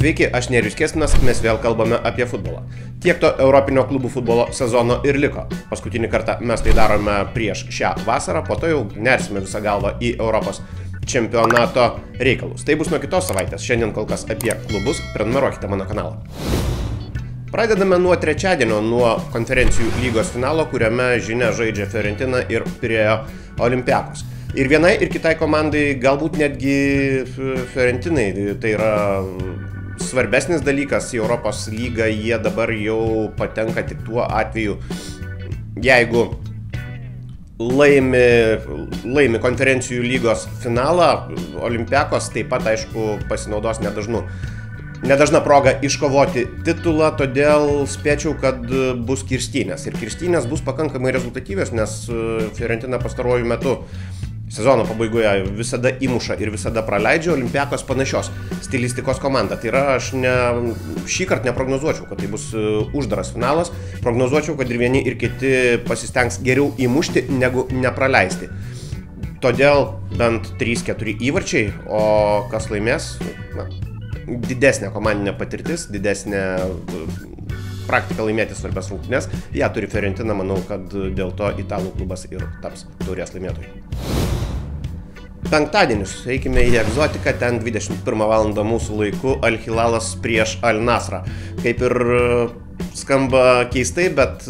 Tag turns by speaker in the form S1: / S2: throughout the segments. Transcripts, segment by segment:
S1: Sveiki, aš Nerijus Kėsminas, mes vėl kalbame apie futbolą. Tiek to Europinio klubų futbolo sezono ir liko. Paskutinį kartą mes tai darome prieš šią vasarą, po to jau nersime visą galvą į Europos čempionato reikalus. Tai bus nuo kitos savaitės, šiandien kol kas apie klubus, prenumeruokite mano kanalą. Pradedame nuo trečiadienio, nuo konferencijų lygos finalo, kuriame žinia žaidžia Fiorentina ir Pirėjo Olympiakos. Ir vienai ir kitai komandai, galbūt netgi Fiorentinai, tai yra svarbesnis dalykas į Europos lygą, jie dabar jau patenka tik tuo atveju, jeigu laimi konferencijų lygos finalą. Olympiakos taip pat, aišku, pasinaudos nedažna proga iškovoti titulą, todėl spėčiau, kad bus kirstynės. Ir kirstynės bus pakankamai rezultatyvios, nes Fiorentina pastaruoju metu sezono pabaigoje visada įmuša ir visada praleidžia. Olympiakos panašios stilistikos komanda. Tai yra, aš šį kartą neprognozuočiau, kad tai bus uždaras finalas. Prognozuočiau, kad ir vieni ir kiti pasistengs geriau įmušti negu nepraleisti. Todėl bent 3-4 įvarčiai, o kas laimės? Didesnė komandinė patirtis, didesnė praktika laimėti svarbias rungtynes. Ja turi Fiorentina, manau, kad dėl to italų klubas ir taps taurės laimėtojai. Penktadienis, eikime į egzotiką, ten 21 val. Mūsų laiku Al Hilalas prieš Al Nasrą. Kaip ir skamba keistai, bet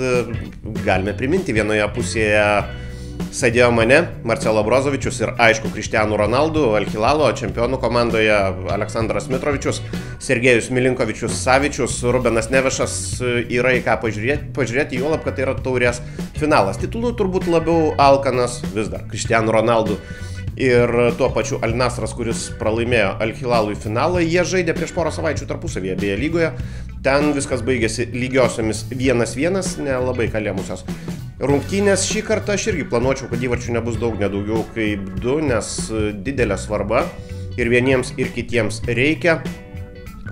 S1: galime priminti, vienoje pusėje Sadio Mane, Marcelo Brozovičius ir aišku Cristiano Ronaldo, Al Hilalo čempionų komandoje Aleksandras Mitrovičius, Sergejus Milinkovičius Savičius, Rubenas Nevešas yra į ką pažiūrėti, juolab, kad tai yra taurės finalas. Titulų turbūt labiau alkanas vis dar Cristiano Ronaldo ir tuo pačiu Al Nasras, kuris pralaimėjo Al Hilalui finalą. Jie žaidė prieš porą savaičių tarpusavyje beje lygoje. Ten viskas baigėsi lygiosiomis 1-1, nelabai kalėmusios rungtynės. Šį kartą aš irgi planuočiau, kad įvarčių nebus daug, nedaugiau kaip 2, nes didelė svarba ir vieniems ir kitiems reikia.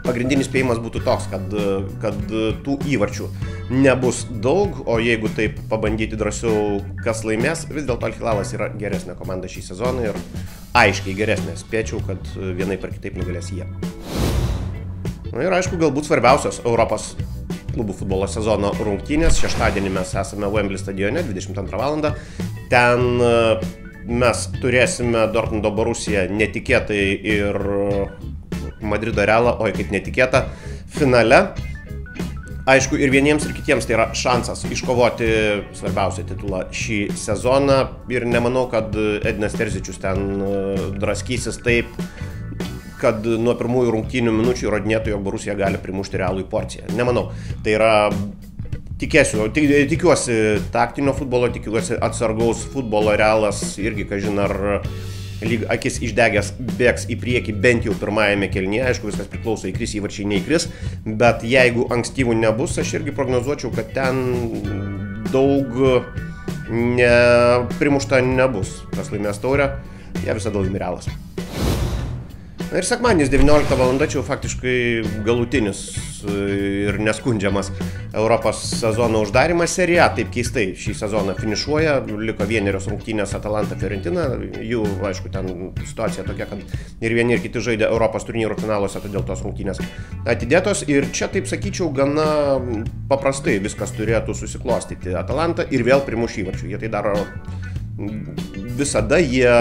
S1: Pagrindinis spėjimas būtų toks, kad tų įvarčių nebus daug, o jeigu taip pabandyti drąsiau, kas laimės, vis dėlto Al Hilalas yra geresnė komanda šį sezoną ir aiškiai geresnė. Spėčiau, kad vienaip ar kitaip nugalės jie. Na ir aišku, galbūt svarbiausios Europos klubų futbolo sezono rungtynės. Šeštadienį mes esame Wembley stadione, 22 val. Ten mes turėsime Dortmundo Borusiją netikėtai ir Madrido Realą, oi kaip netikėta, finale. Aišku, ir vieniems ir kitiems tai yra šansas iškovoti svarbiausią titulą šį sezoną. Ir nemanau, kad Edinas Terzičius ten draskysis taip, kad nuo pirmųjų rungtynių minučių įrodinėtų, jog Borusija gali primušti Realui porciją. Nemanau. Tai yra, tikiuosi taktinio futbolo, tikiuosi atsargaus futbolo. Realas irgi, kažin ar lyg akis išdegęs bėgs į priekį bent jau pirmajame kėlinyje. Aišku, viskas priklauso, įkris įvarčiai, neįkris, bet jeigu ankstyvų nebus, aš irgi prognozuočiau, kad ten daug primušta nebus. Kas laimės taurę, jie visada laimi Realas. Na ir sekmadienis 19 val. Čia jau faktiškai galutinis ir neskundžiamas Europos sezono uždarimas. Serie A taip keistai šį sezoną finišuoja, liko vienerios rungtynės Atalanta Fiorentina, jų, aišku, ten situacija tokia, kad ir vieni ir kiti žaidė Europos turnyrų finaluose, todėl tos rungtynės atidėtos. Ir čia, taip sakyčiau, gana paprastai viskas turėtų susiklostyti. Atalanta ir vėl primuš įvarčių. Jie tai daro visada, jie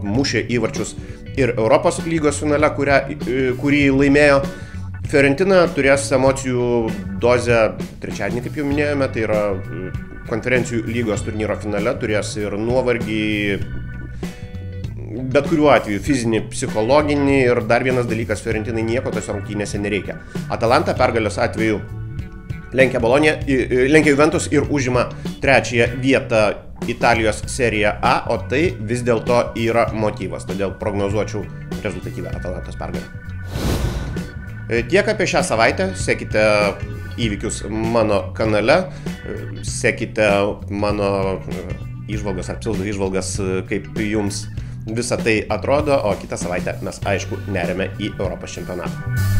S1: mušė įvarčius ir Europos lygos finale, kurį laimėjo. Fiorentina turės emocijų dozę trečiadienį, kaip jau minėjome, tai yra konferencijų lygos turnyro finale, turės ir nuovargį, bet kuriuo atveju fizinį, psichologinį, ir dar vienas dalykas, Fiorentinai nieko tose rungtynėse nereikia. Atalanta pergalės atveju lenkia Juventus ir užima trečiąją vietą Italijos Serie A, o tai vis dėlto yra motyvas, todėl prognozuočiau rezultatyvę Atalantos pergalę. Tiek apie šią savaitę, sekite įvykius mano kanale, sekite mano įžvalgas ar pseudo įžvalgas, kaip jums visa tai atrodo, o kitą savaitę mes aišku neriame į Europos čempionatą.